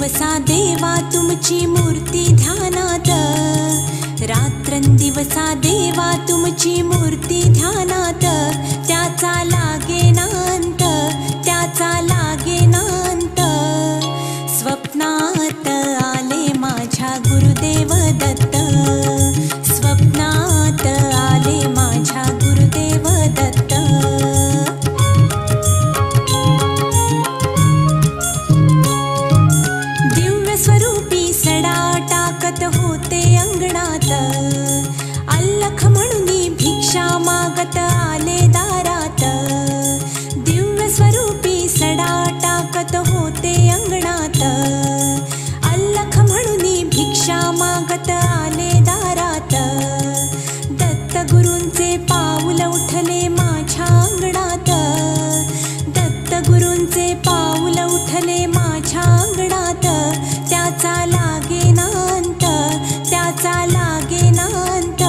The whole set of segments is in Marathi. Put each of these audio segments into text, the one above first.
रात्रंदिवसा देवा तुमची मूर्ती ध्यानात, रात्रंदिवसा देवा तुमची मूर्ती ध्यानात, त्याचा लागेना अंत, त्याचा लागेना अंत. स्वप्नात आले माझ्या गुरुदेव दत्त, स्वप्नात आले माझ्या गुरुदेव दत्त. दिव्य स्वरूपी सडा टाकत होते अंगणात, अल्लख म्हणून भिक्षा मागत आले दारात. दिव्य स्वरूपी सडा टाकत होते अंगणात, अल्लख म्हणून भिक्षा मागत आले दारात. दत्त गुरूंचे पाऊल उठले माझ्या अंगणात, दत्त गुरूंचे पाऊल उठले माझ्या अंगणात. त्याचा लागेना अंत, त्याचा लागेना अंत.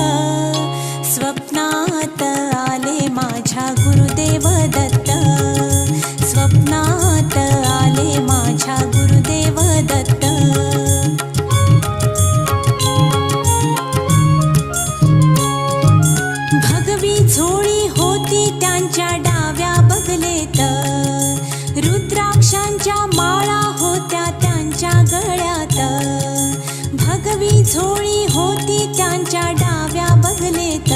स्वप्नात आले माझ्या गुरुदेव दत्त, स्वप्नात आले माझ्या गुरुदेव दत्त. भगवी झोळी होती त्यांच्या डाव्या बगलेत, रुद्राक्षांच्या माळा होत्या त्यांच्या गळ्यात. भगवी झोळी होती त्यांच्या डाव्या बगलेत,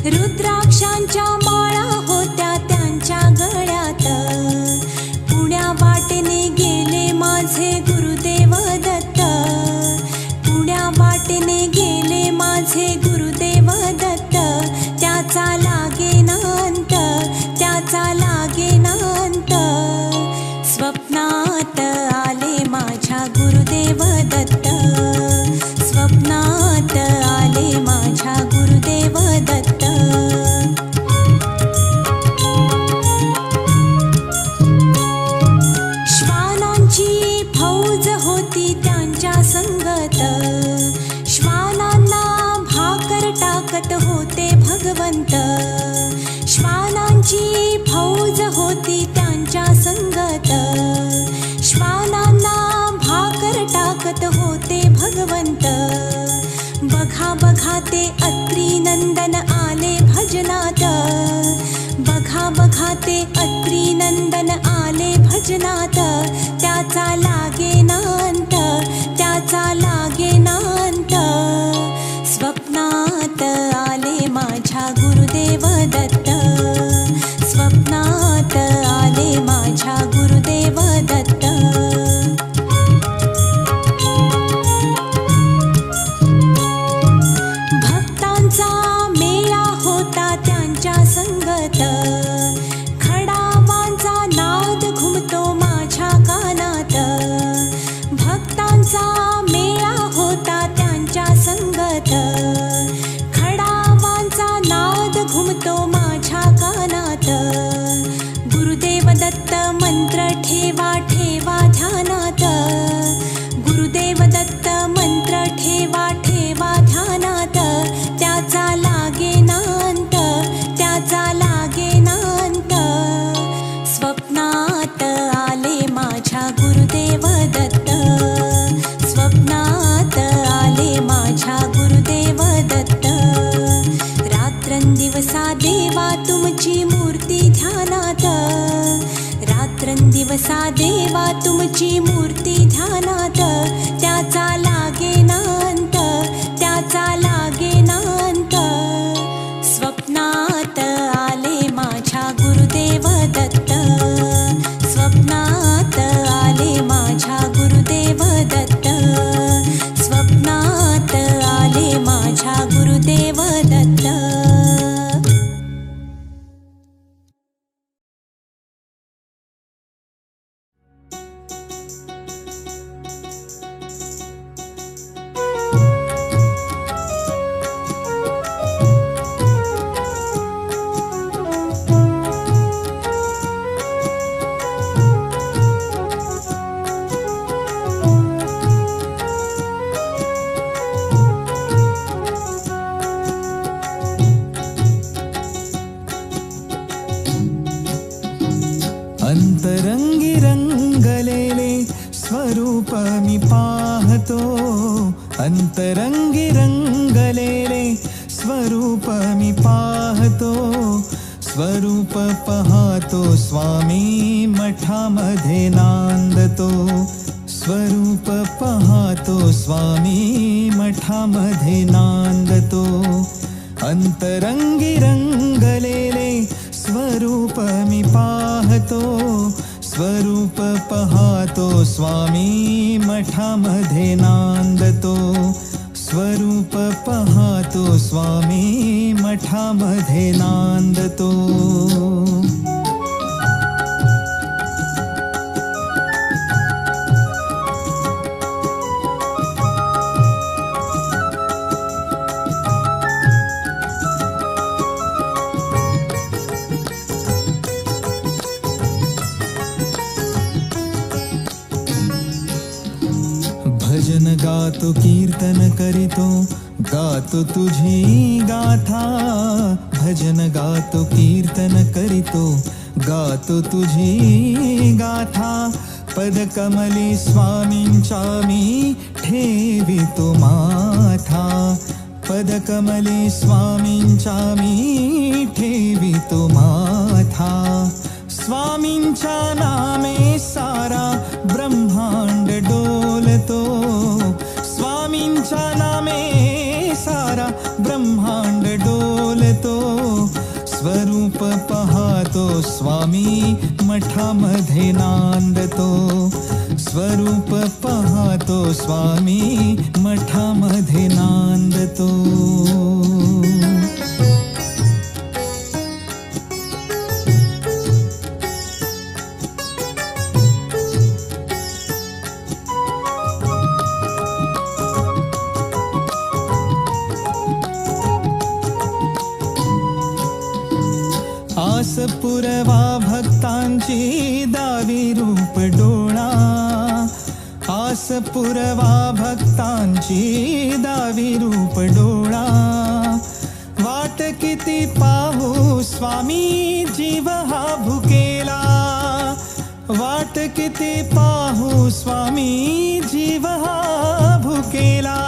रुद्राक्षांच्या माळा होत्या त्यांच्या गळ्यात. पुण्या वाटेने गेले माझे गुरुदेव दत्त, पुण्या वाटेने गेले माझे गुरुदेव दत्त. त्याचा लागेना अंत, त्याचा लागेना अंत. स्वप्नात आले माझ्या गुरुदेव दत्त, स्वप्नात आले माझ्या गुरुदेव दत्त. श्वानांची फौज होती त्यांच्या संगत, श्वानांना भाकर टाकत होते भगवंत. श्वानांची फौज होती त्यांच्या संगत, श्वानांना भाकर टाकत होते भगवंत. बघा बघा ते अत्री नंदन आले भजनात, बघा बघा ते अत्री नंदन आले भजनात. त्याचा लागेना अंत, त्याचा लागेना अंत. स्वप्नात आले माझ्या गुरुदेव दत्त, स्वप्नात आले माझ्या गुरुदेव दत्त. भक्तांचा मेळा होता त्यांच्या संगत, खडावांचा नाद घुमतो माझ्या कानात. भक्तांचा मेळा होता त्यांच्या संगत, खडावांचा नाद घुमतो माझ्या कानात. गुरुदेव दत्त मंत्र ठेवा ठेवा ध्यानात, गुरुदेव दत्त मंत्र ठेवा ठेवा ध्यानात. त्याचा लागेना अंत, त्याचा लागेना अंत. स्वप्नात आले माझ्या गुरुदेव दत्त, स्वप्नात आले माझ्या गुरुदेव दत्त. रात्रंदिवसा देवा तुमची मूर्ती ध्यानात, रात्रंदिवसा देवा तुमची मूर्ती ध्यानात. त्याचा लागेना अंत, त्याचा लागेना अंत. स्वप्नात आले माझ्या गुरुदेव दत्त, स्वप्नात आले माझ्या गुरुदेव दत्त, स्वप्नात आले माझ्या गुरुदेव दत्त. अंतरंगी रंगलेले स्वरूप मी पाहतो अंतरंगी रंगलेले स्वरूप मी पाहतो स्वरूप पाहतो स्वामी मठामध्ये नांदतो स्वरूप पाहतो स्वामी मठामध्ये नांदतो अंतरंगी रंगलेले स्वरूप मी पाहतो स्वरूप पाहतो स्वामी मठामध्ये नांदतो स्वरूप पाहतो स्वामी मठामध्ये नांदतो भजन गातो कीर्तन करीतो गातो तुझी गाथा भजन गातो कीर्तन करीतो गातो तुझी गाथा पदकमली स्वामींचा मी ठेवितो माथा पदकमली स्वामींचा मी ठेवितो माथा स्वामींच्या नामे सारा ब्रह्मांड डोलतो स्वामींच्या नामे सारा ब्रह्मांड डोलतो स्वरूप पाहतो स्वामी मठामध्ये नांदतो स्वरूप पाहतो स्वामी मठामध्ये नांदतो आस पुरवा भक्तांची दावी रूप डोळा आस पुरवा भक्तांची दावी रूप डोळा वाट किती पाहू स्वामी जीव हा भुकेला वाट किती पाहू स्वामी जीव हा भुकेला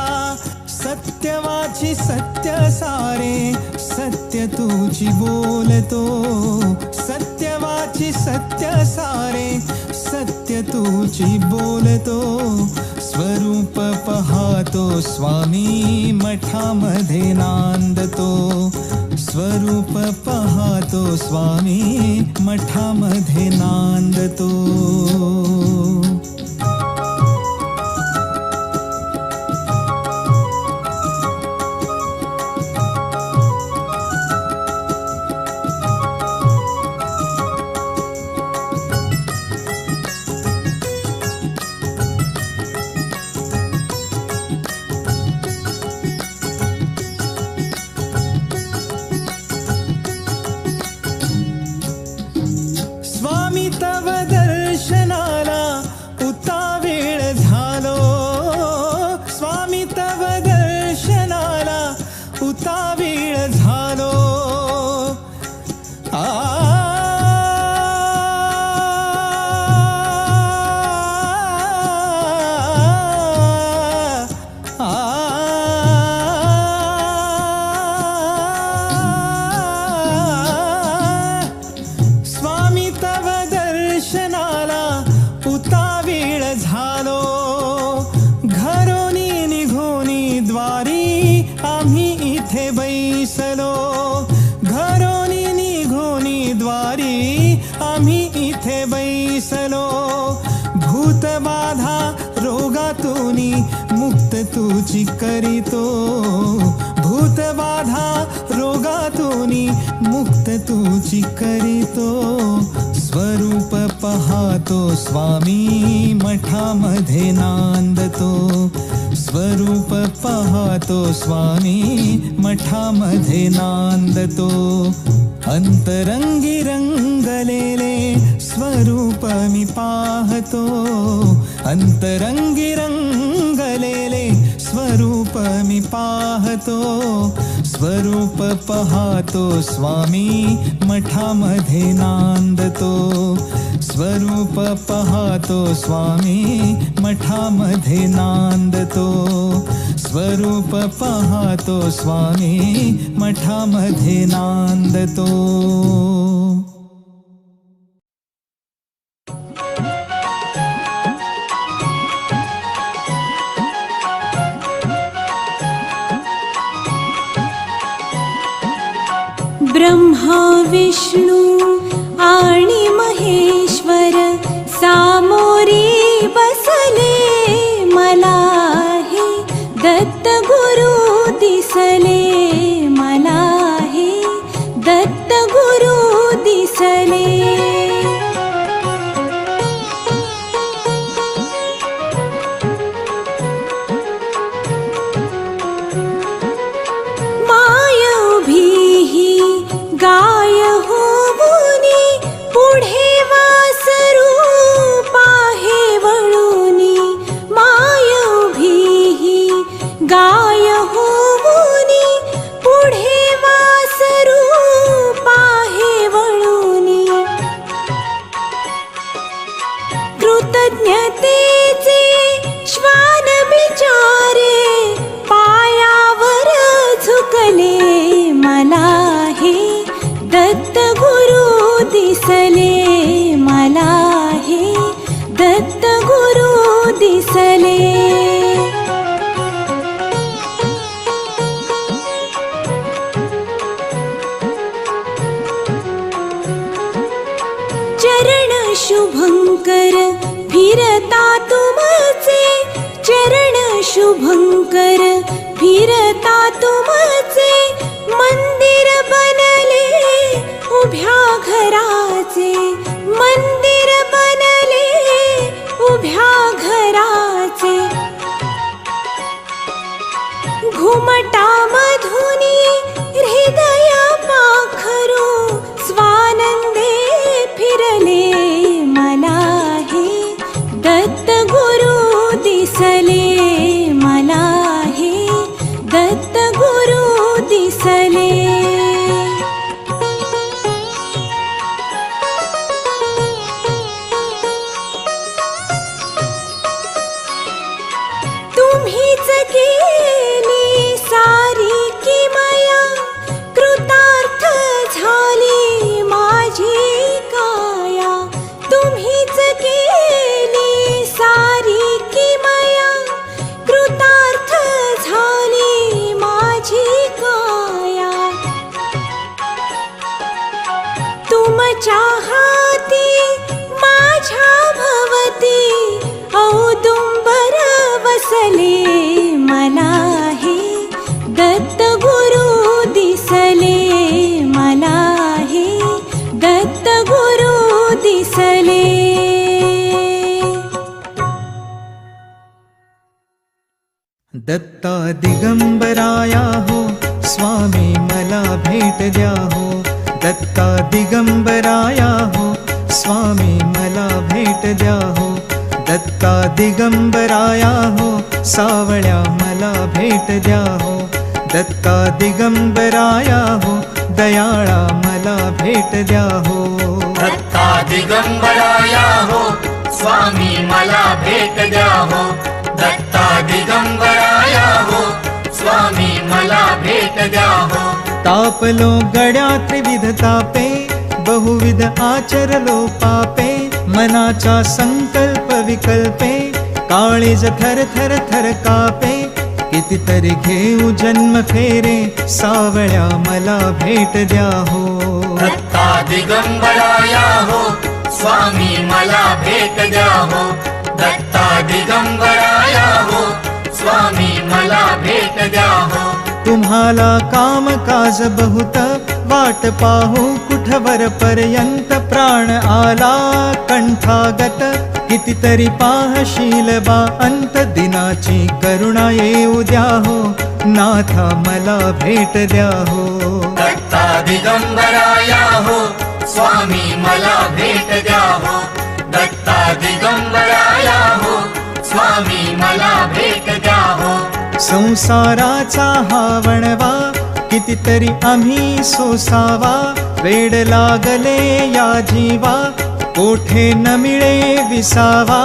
सत्यवाची सत्य सारे सत्य तुझी बोलतो सत्यवाची सत्य सारे सत्य तुझी बोलतो स्वरूप पाहतो स्वामी मठामध्ये नांदतो स्वरूप पाहतो स्वामी मठामध्ये नांदतो स्वामी तव दर्शनाला उतावीळ झालो स्वामी तव दर्शनाला उतावीळ झालो स्वामी तव दर्शनाला उतावीळ झालो घरोनी निघोनी द्वारी आम्ही इथे बैसलो घरोनी निघोनी द्वारी आम्ही इथे बैसलो भूतबाधा रोगातूनी मुक्त तुझी करीतो भूतबाधा रोगातूनी मुक्त तुझी करीतो स्वरूप पाहतो स्वामी मठामध्ये नांदतो स्वरूप पाहतो स्वामी मठामध्ये नांदतो अंतरंगी रंगलेले स्वरूप मी पाहतो अंतरंगी रंगलेले स्वरूप मी पाहतो स्वरूप पाहतो स्वामी मठामध्ये नांदतो स्वरूप पाहतो स्वामी मठामध्ये नांदतो स्वरूप पाहतो स्वामी मठामध्ये नांदतो ब्रह्मा विष्णू आणि महेश्वर सामोरी बसले मला हे दत्त गुरु दिसले मला हे दत्त गुरु दिसले गाय होऊनी पुढे वासरू पाहे वळूनी माय उभी गाय होऊनी पुढे वासरू पाहे वळूनी कृतज्ञतेचे श्वान बिचारे पायावर झुकले मला हे दत्त गुरु दिसले मला हे दत्त गुरु दिसले चरण शुभंकर फिरता तुमचे चरण शुभंकर फिरता तुमचे मंदिर बनले उभ्या घराचे मंदिर बनले उभ्या घराचे घुमटामधुनी हृदय पाखरू स्वानंदे फिरले मला हे दत्त गुरु दिसले मला हे दत्त गुरु दिसले तुम्हीच केली सारी किमया कृतार्थ झाली माझी काया तुम्हीच केली सारी किमया कृतार्थ झाली माझी काया तुमच्या हाती माझ्या भवती औदुंबर वसले मला हे दत्त गुरु दिसले मला हे दत्त गुरु दिसले दत्ता दिगंबराया हो स्वामी मला भेट द्या हो दत्ता दिगंबराया हो स्वामी मला भेट द्या हो दत्ता दिगंबराया हो सावळ्या मला भेट द्या हो दत्ता दिगंबराया हो दयाळा मला भेट द्या हो दत्ता दिगंबराया हो स्वामी मला भेट द्या हो दत्ता दिगंबराया हो स्वामी मला भेट द्या हो तापलो गड्या त्रिविध तापे बहुविध आचरलो पापे मनाचा संकल्प विकल्पे काळीज थर थर थर कापे कितीतरी घेऊ जन्म फेरे सावळ्या मला भेट द्या हो दत्ता दिगंबराया हो स्वामी मला भेट द्या हो दत्ता दिगंबराया हो स्वामी मला भेट द्या हो तुम्हाला काम काज बहुत वाट पाहू कुठवर पर्यंत प्राण आला कंठागत कितीतरी पाहशील बा अंत दिनाची करुणा येऊ द्या हो नाथा मला भेट द्या हो दत्ता दिगंबराया हो स्वामी मला भेट द्या हो दत्ता दिगंबराया हो स्वामी मला भेट द्या हो संसाराचा हा वणवा कितीतरी आम्ही सोसावा वेड लागले या जीवा कोठे न मिळे विसावा,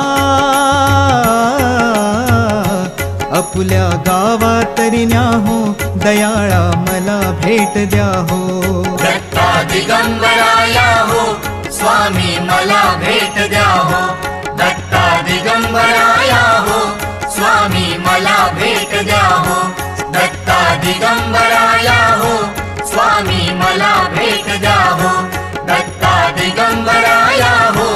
आपुल्या गावा तरी न्याहो, दयाळा मला भेट द्या हो. दत्ता दिगंबराया हो, स्वामी मला भेट द्या हो. दत्ता दिगंबराया हो, स्वामी मला भेट द्या हो. दत्ता दिगंबराया हो, स्वामी मला भेट द्या हो. दत्ता दिगंबराया हो,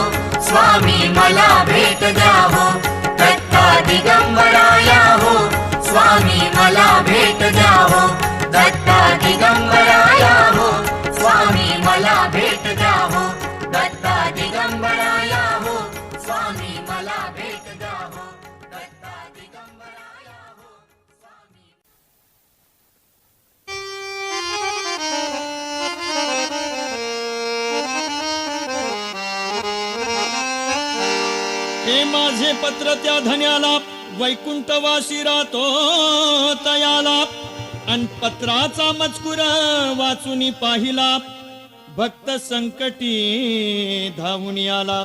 स्वामी मला भेट द्या हो. दत्ता दिगंबराया हो, स्वामी मला भेट द्या हो. दत्ता दिगंबराया हो, स्वामी मला भेट द्या हो. दत्ता दिगंबराया हो, स्वामी मला भेट द्या हो. दत्ता दिगंबराया हो, स्वामी. हे माझे पत्र त्या धन्याला, वैकुंठवासी राहतो तयाला. अन पत्राचा मजकूर वाचून पाहिला, भक्त संकटी धावून आला.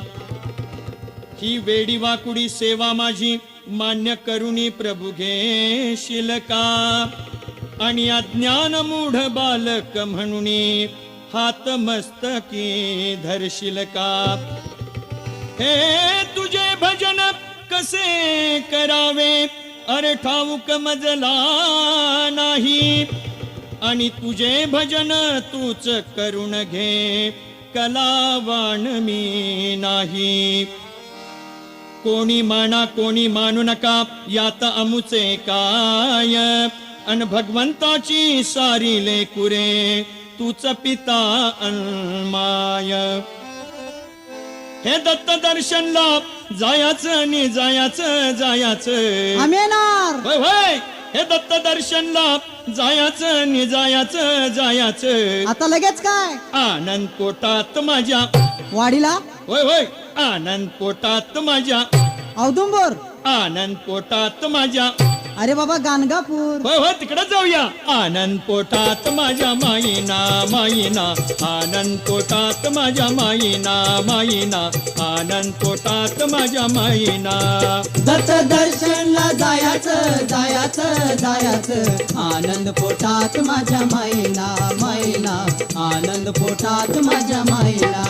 ही वेडी वाकुडी सेवा माझी मान्य करुणी प्रभू घेशील का. आणि अज्ञान मूढ बालक म्हणून हात मस्तकी धरशील का. हे तुझे भजन कसे करावे, अरे ठाऊक मजला नाही. आणि तुझे भजन तूच करून घे, कलावान मी नाही. कोणी माना कोणी मानू नका, यात अमुचे काय. अन भगवंताची सारी लेकुरे, तूच पिता अन्माय. हे दत्त दर्शनला जायाचं नि जायाचं जायाचं. आमेनार. होय होय, हे दत्त दर्शनला जायाचं नि जायाचं जायाचं. आता लगेच काय? आनंद पोटात माझ्या वाडीला. होय होय, आनंद पोटात माझ्या औदुंबर. आनंद पोटात माझ्या. अरे बाबा गाणगापूर. होय होय, तिकडे जाऊया. आनंद पोटात माझ्या माईना माईना. आनंद पोटात माझ्या माईना माईना. आनंद पोटात माझ्या माईना. दत्त दर्शनला जायाचं जायाचं जायाचं. आनंद पोटात माझ्या माईना माईना. आनंद पोटात माझ्या माईना.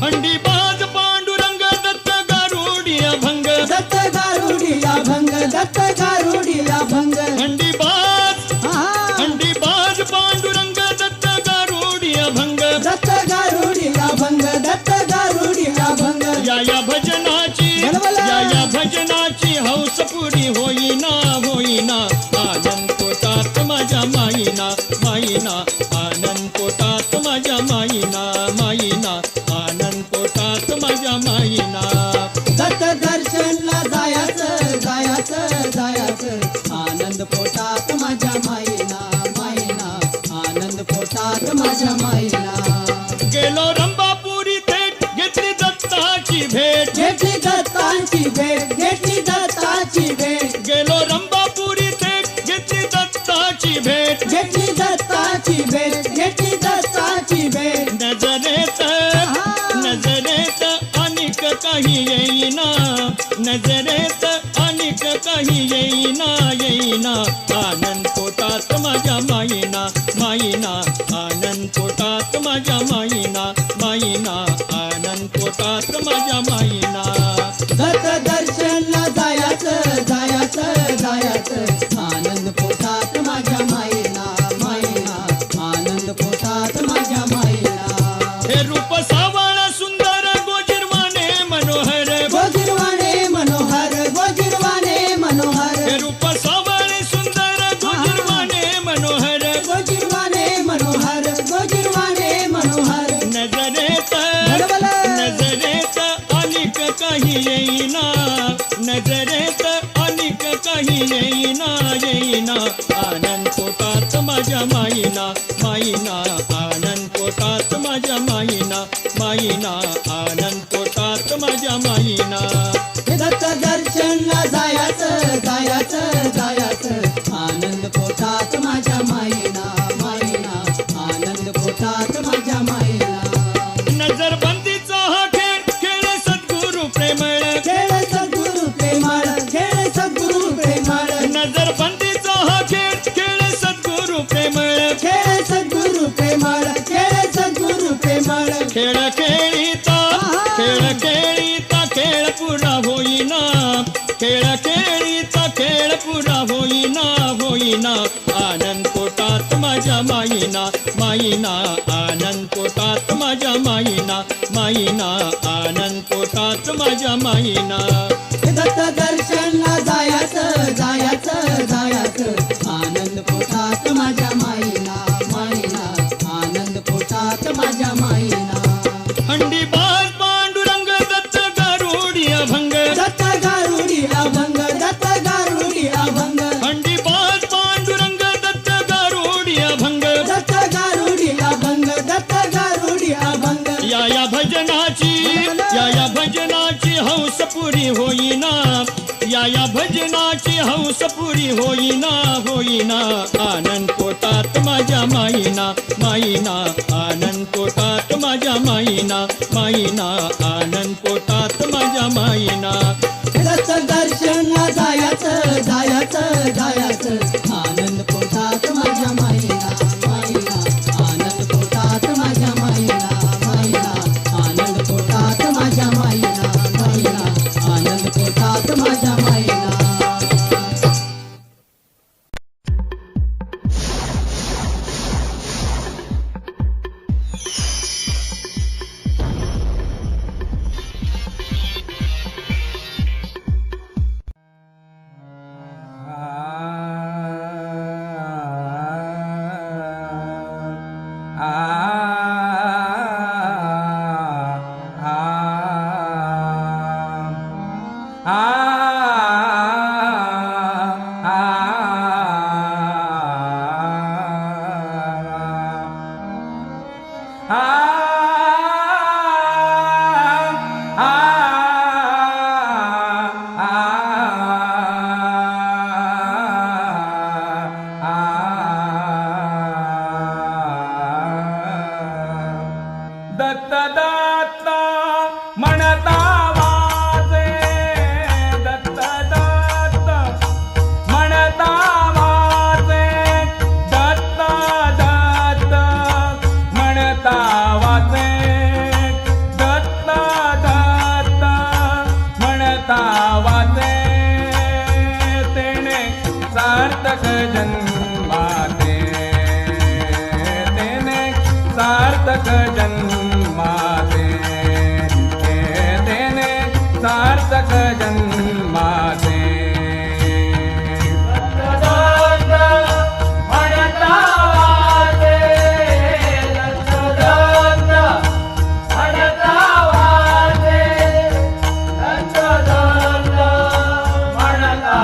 हंडी बाज पांडुरंग दत्त गारुडिया भंग. दत्त गारुडिया भंग. दत्त गारुडिया भंग. हंडी बाज हा. हंडी बाज पांडुरंग दत्त गारुडिया भंग. दत्त गारुडिया भंग. दत्त गारुडिया भंग. या भजनाची बलबला. या भजनाची हौस पुरी होईना होईना. आनंद पोटात माझ्या माईना माईना. आनंद पोटात माझ्या माईना माईना. आनंद पोटात माझ्या माईना. दत्त दर्शनला जायाचं जायाचं जायाचं. आनंद पोटात माझ्या माईना माईना. आनंद पोटात माझ्या माईना. गेलो रंबापुरी थेट घेतली दत्ताची भेट. घेतली दत्ताची भेट. घेतली दत्ताची भेट. गेलो रंबापुरी थेट घेतली दत्ताची भेट. घेतली दत्ताची भेट. घेतली दत्ताची भेट. नजरेत नजरेत अनेक काही येईना. नजरेत अनेक काही येईना येईना. आनंद पोटात माझ्या माईना माईना. आनंद पोटात माझ्या माईना माईना. आनंद पोटात माझ्या माईना. दत्त दर्शनला जायाचं जायाचं जायाचं. आनंद पोटात माझ्या माईना माईना. आनंद पोटात माझ्या माईना. हे रूप सावळ सुंदर गोजिरवाणे मनोहर. गोजिरवाणे मनोहर. गोजिरवाणे मनोहर. हे रूप सावळ सुंदर गोजिरवाणे मनोहर. गोजिरवाणे मनोहर. गोजिरवाणे मनोहर. नजरेत बलबला. नजरेत अनेक काही येईना. नजरेत अनेक काही येईना येईना. आनंद पोटात माझ्या माईना माईना. आनंद पोटात माझ्या माईना माईना. आनंद पोटात माझ्या माईना. हे दत्त दर्शनला जायाचं जायाचं जायाचं. आनंद पोटात माझ्या माईना माईना. आनंद पोटात माझ्या माईना. नजरबंदीचा हा खेळ फळ खेळ खेळीता खेळ खेळीता खेळ पुरा होईना खेळ खेळीता खेळ पुरा होईना होईना आनंद पोटात माझ्या माईना माईना आनंद पोटात माझ्या माईना माईना आनंद पोटात माझ्या माईना दत्त दर्शनला जायाचं जायाचं जायाचं आनंद पोटात माझ्या माईना माईना आनंद पोटात माझ्या माईना हंडी बाज पांडुरंग दत्त गारुडी अभंग दत्त गारुडी अभंग दत्त गारुडी अभंग हंडी बाज पांडुरंग दत्त गारुडी अभंग दत्त गारुडी अभंग दत्त गारुडी अभंग या भजनाची हौस पुरी होईना या भजनाची हौस पुरी होईना होईना आनंद पोटात माझ्या माईना माईना आनंद पोटात माझ्या माईना माईना आनंद पोटात माझ्या माईना दत्त दर्शनला जायाचं जायाचं जायाचं आनंद पोटात माझ्या माईना माईना आनंद पोटात माझ्या माईना माईना आनंद पोटात माझ्या माईना माईना आनंद पोटात माझ्या माईना दत्त दत्त म्हणता वाजे दत्त दत्त म्हणता वाजे दत्त दत्त म्हणता वाजे दत्त दत्त म्हणता वाजे तेने सार्थक जन्माते तेने सार्थक जन्माते तेने सार्थक जन्माते म्हणता वाजे दत्त दत्त म्हणता वाजे दत्त दत्त म्हणता